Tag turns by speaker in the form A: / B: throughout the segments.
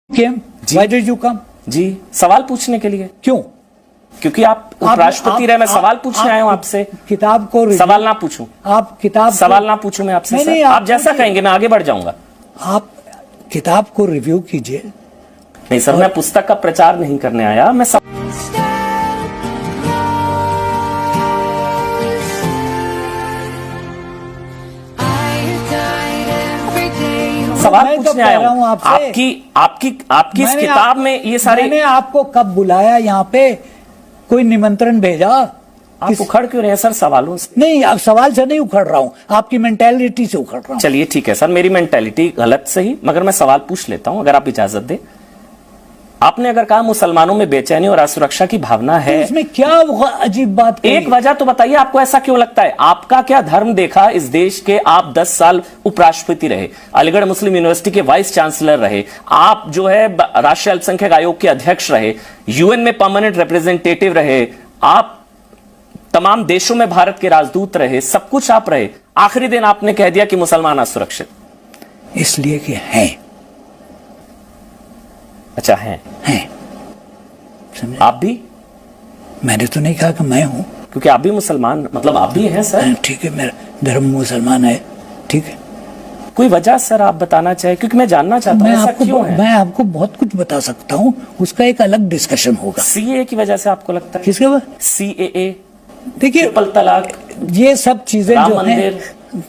A: came? Why did you come?
B: जी, सवाल पूछने के लिए।
A: क्यों?
B: क्योंकि आप उपराष्ट्रपति रहे, मैं सवाल पूछने आया हूं आपसे।
A: किताब को
B: सवाल ना पूछूं?
A: आप किताब
B: सवाल ना पूछूं मैं आपसे? सर, आप जैसा कहेंगे मैं आगे बढ़ जाऊंगा।
A: आप किताब को रिव्यू कीजिए।
B: नहीं सर, मैं पुस्तक का प्रचार नहीं करने आया, मैं सवाल पूछने आया हूं आपसे। आपकी इस किताब में ये सारे।
A: मैंने आपको कब बुलाया यहाँ पे? कोई निमंत्रण भेजा?
B: आप उखड़ क्यों रहे हैं सर सवालों से?
A: नहीं, अब सवाल से नहीं उखड़ रहा हूँ, आपकी मेंटेलिटी से उखड़ रहा हूँ।
B: चलिए ठीक है सर, मेरी मेंटेलिटी गलत सही, मगर मैं सवाल पूछ लेता हूँ अगर आप इजाजत दें। आपने अगर कहा मुसलमानों में बेचैनी और असुरक्षा की भावना है,
A: इसमें क्या अजीब बात?
B: एक वजह तो बताइए, आपको ऐसा क्यों लगता है? आपका क्या धर्म देखा इस देश के? आप 10 साल उपराष्ट्रपति रहे, अलीगढ़ मुस्लिम यूनिवर्सिटी के वाइस चांसलर रहे, आप जो है राष्ट्रीय अल्पसंख्यक आयोग के अध्यक्ष रहे, यूएन में परमानेंट रिप्रेजेंटेटिव रहे, आप तमाम देशों में भारत के राजदूत रहे, सब कुछ आप रहे। आखिरी दिन आपने कह दिया कि मुसलमान असुरक्षित,
A: इसलिए कि हैं।
B: अच्छा हैं? आप भी?
A: मैंने तो नहीं कहा कि मैं हूं,
B: क्योंकि आप भी मुसलमान, मतलब आप भी हैं सर।
A: ठीक है, मेरा धर्म मुसलमान है, ठीक है।
B: कोई वजह सर आप बताना चाहे? क्योंकि मैं जानना चाहता हूं ऐसा क्यों है।
A: मैं आपको बहुत कुछ बता सकता हूं, उसका एक अलग डिस्कशन होगा।
B: सीएए की वजह से आपको लगता है?
A: किसके वजह?
B: सीएए,
A: देखिए,
B: ट्रिपल तलाक,
A: ये सब चीजें जो हैं,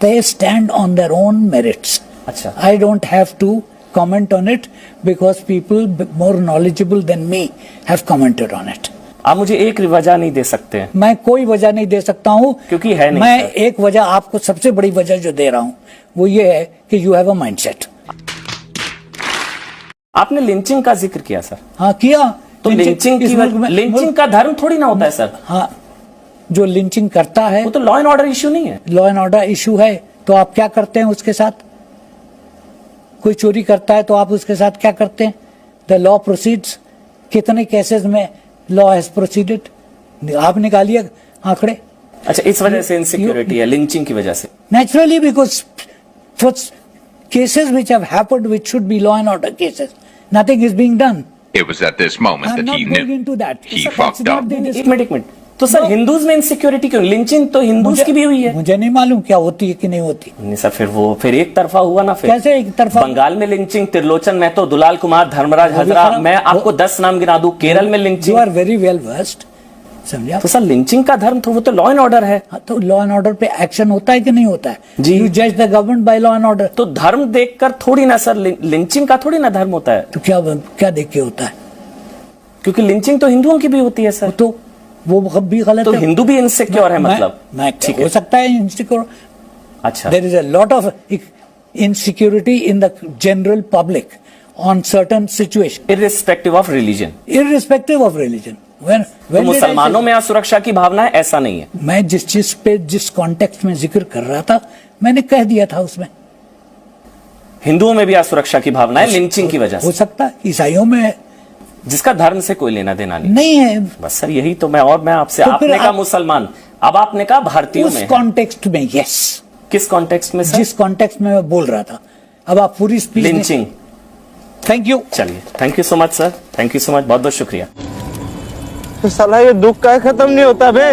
A: they stand on their own merits.
B: अच्छा,
A: I don't have to comment on it because people more knowledgeable than me have commented on it.
B: आप मुझे एक वजह नहीं दे सकते हैं?
A: मैं कोई वजह नहीं दे सकता हूं,
B: क्योंकि है नहीं।
A: मैं एक वजह आपको, सबसे बड़ी वजह जो दे रहा हूं वो ये है कि you have a mindset.
B: आपने लिंचिंग का जिक्र किया सर।
A: हाँ, किया।
B: तो लिंचिंग का धर्म थोड़ी ना होता है सर।
A: हाँ, जो लिंचिंग करता है
B: वो तो लॉ एंड ऑर्डर इश्यू नहीं है।
A: लॉ एंड ऑर्डर इश्यू है, तो आप क्या करते हैं उसके साथ? कोई चोरी करता है तो आप उसके साथ क्या करते हैं? The law proceeds. कितने केसेस में लॉ हैज प्रोसीडेड? आप निकालिए आंकड़े।
B: अच्छा, इस वजह से इनसिक्योरिटी है, लिंचिंग की वजह से?
A: Naturally, because for cases which have happened, which should be law and order cases, nothing is being done.
C: It was at this moment that he knew he fucked up.
B: एक minute, तो sir Hindus में insecurity क्यों? Lynching तो Hindus की भी हुई है।
A: मुझे नहीं मालूम क्या होती है कि नहीं होती।
B: नहीं सर, फिर एक तरफा हुआ ना। फिर
A: कैसे एक तरफा?
B: बंगाल में लिंचिंग, त्रिलोचन महतो, दुलाल कुमार, धर्मराज हजरा, मैं आपको 10 नाम गिना दूं। केरल में lynching.
A: You are very well versed, समझा?
B: तो सर लिंचिंग का धर्म तो वो तो लॉ एंड ऑर्डर है।
A: हाँ, तो लॉ एंड ऑर्डर पे एक्शन होता है कि नहीं होता है?
B: जी,
A: यू जज the government by law and order.
B: तो धर्म देखकर थोड़ी ना सर, लिंचिंग का थोड़ी ना धर्म होता है।
A: तो क्या देख के होता है?
B: क्योंकि लिंचिंग तो हिंदुओं की भी होती है सर।
A: तो वो भी गलत
B: तो
A: है।
B: हिंदू भी इनसिक्योर है मतलब?
A: ठीक हो सकता है इनसिक्योर।
B: अच्छा,
A: there is a lot of insecurity in the general public on certain situation,
B: irrespective of religion.
A: Irrespective of religion.
B: तो मुसलमानों में असुरक्षा की भावना है, ऐसा नहीं है।
A: मैं जिस चीज पे, जिस कॉन्टेक्स्ट में जिक्र कर रहा था, मैंने कह दिया था उसमें।
B: हिंदुओं में भी असुरक्षा की भावना है लिंचिंग की वजह से?
A: हो सकता है, ईसाइयों में है,
B: जिसका धर्म से कोई लेना देना
A: नहीं है।
B: बस सर यही तो मैं आपसे,
A: तो
B: आपने कहा मुसलमान, अब आपने कहा भारतीयों में।
A: उस कॉन्टेक्स्ट में, यस।
B: किस कॉन्टेक्स्ट में सर?
A: जिस कॉन्टेक्स्ट में मैं बोल रहा था। अब आप पूरी स्पीच
B: लिंचिंग।
A: Thank you.
B: चलिए, thank you so much sir, thank you so much, बहुत बहुत शुक्रिया।
D: तो साला ये दुख का खत्म नहीं होता बे।